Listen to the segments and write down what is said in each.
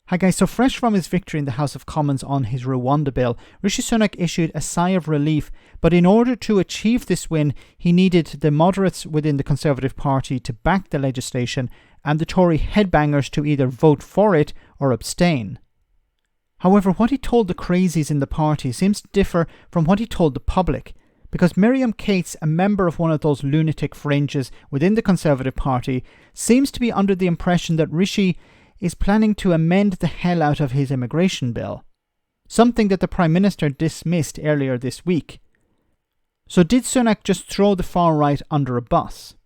Hi guys, so fresh from his victory in the House of Commons on his Rwanda bill, Rishi Sunak issued a sigh of relief, but in order to achieve this win, he needed the moderates within the Conservative Party to back the legislation and the Tory headbangers to either vote for it or abstain. However, what he told the crazies in the party seems to differ from what he told the public, because Miriam Cates, a member of one of those lunatic fringes within the Conservative Party, seems to be under the impression that Rishi is planning to amend the hell out of his immigration bill, something that the Prime Minister dismissed earlier this week. So did Sunak just throw the far right under a bus?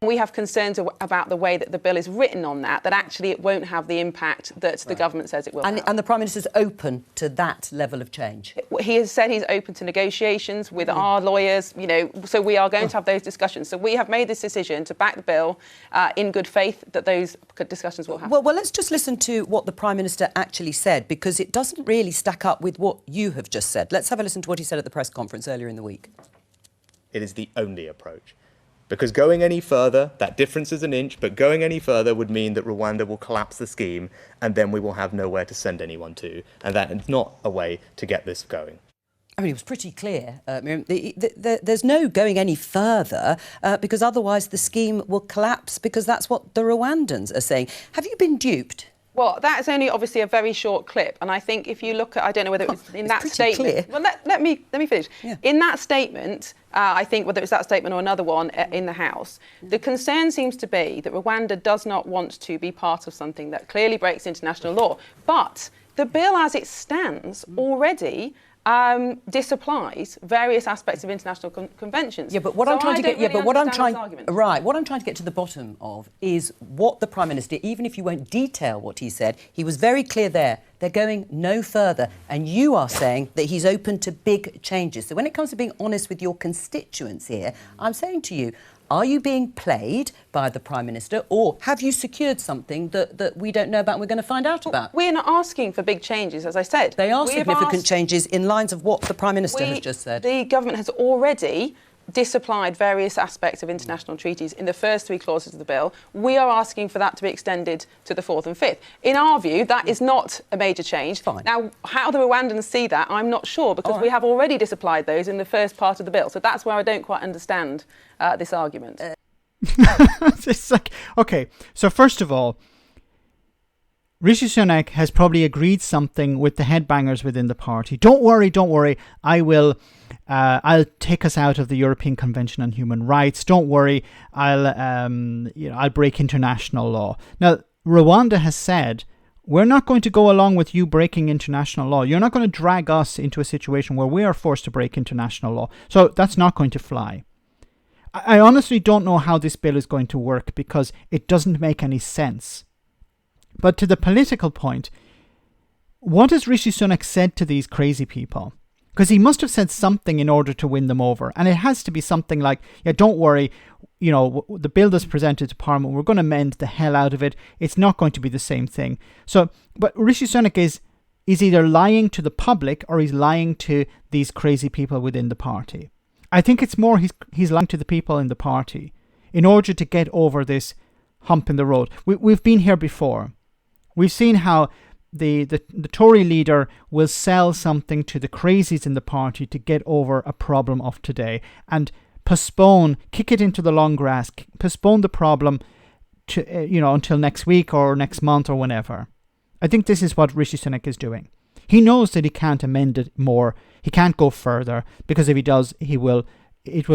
We have concerns about the way that the bill is written on that actually it won't have the impact that the government says it will have. And the Prime Minister's open to that level of change? He has said he's open to negotiations with our lawyers, so we are going to have those discussions. So we have made this decision to back the bill in good faith that those discussions will happen. Well, let's just listen to what the Prime Minister actually said, because it doesn't really stack up with what you have just said. Let's have a listen to what he said at the press conference earlier in the week. It is the only approach. Because going any further, that difference is an inch, but going any further would mean that Rwanda will collapse the scheme and then we will have nowhere to send anyone to. And that is not a way to get this going. I mean, it was pretty clear, Miriam. There's no going any further because otherwise the scheme will collapse, because that's what the Rwandans are saying. Have you been duped? Well, that is only obviously a very short clip, and I think if you look at, I don't know whether it was in that statement. Clear. Well, let me finish. Yeah. In that statement, I think whether it was that statement or another one in the House, the concern seems to be that Rwanda does not want to be part of something that clearly breaks international law. But the bill, as it stands, already disapplies various aspects of international conventions. Yeah, but what I'm trying to get to the bottom of is what the Prime Minister, even if you won't detail what he said, he was very clear there. They're going no further, and you are saying that he's open to big changes. So when it comes to being honest with your constituents here, I'm saying to you, are you being played by the Prime Minister, or have you secured something that we don't know about and we're going to find out about? We're not asking for big changes, as I said. They are significant changes in lines of what the Prime Minister has just said. The government has already disapplied various aspects of international treaties in the first three clauses of the bill. We are asking for that to be extended to the fourth and fifth. In our view, that is not a major change. Fine. Now, how the Rwandans see that, I'm not sure, because we have already disapplied those in the first part of the bill. So that's where I don't quite understand this argument. It's like, okay, so first of all, Rishi Sunak has probably agreed something with the headbangers within the party. Don't worry, I'll take us out of the European Convention on Human Rights. Don't worry, I'll break international law. Now, Rwanda has said, we're not going to go along with you breaking international law. You're not going to drag us into a situation where we are forced to break international law. So that's not going to fly. I honestly don't know how this bill is going to work, because it doesn't make any sense. But to the political point, what has Rishi Sunak said to these crazy people? Because he must have said something in order to win them over. And it has to be something like, yeah, don't worry, the bill that's presented to Parliament, we're going to amend the hell out of it. It's not going to be the same thing. So, but Rishi Sunak is either lying to the public or he's lying to these crazy people within the party. I think it's more he's lying to the people in the party in order to get over this hump in the road. We've been here before. We've seen how the Tory leader will sell something to the crazies in the party to get over a problem of today and kick it into the long grass, postpone the problem to until next week or next month or whenever. I think this is what Rishi Sunak is doing. He knows that he can't amend it more. He can't go further, because if he does, it will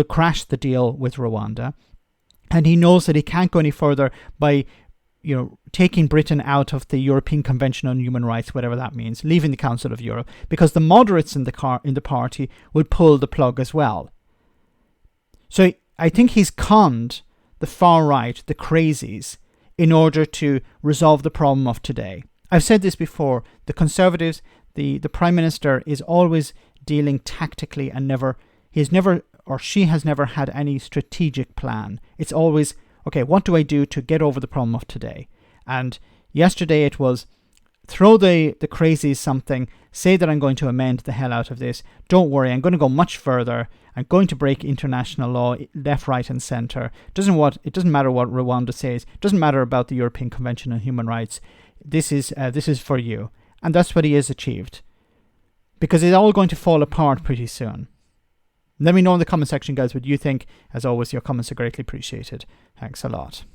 crash the deal with Rwanda. And he knows that he can't go any further by taking Britain out of the European Convention on Human Rights, whatever that means, leaving the Council of Europe, because the moderates in the party will pull the plug as well. So I think he's conned the far right, the crazies, in order to resolve the problem of today. I've said this before, the Conservatives, the Prime Minister is always dealing tactically and she has never had any strategic plan. It's always, okay, what do I do to get over the problem of today? And yesterday it was, throw the crazies something, say that I'm going to amend the hell out of this. Don't worry, I'm going to go much further. I'm going to break international law left, right and centre. It doesn't matter what Rwanda says. It doesn't matter about the European Convention on Human Rights. This is for you. And that's what he has achieved. Because it's all going to fall apart pretty soon. Let me know in the comment section, guys, what you think. As always, your comments are greatly appreciated. Thanks a lot.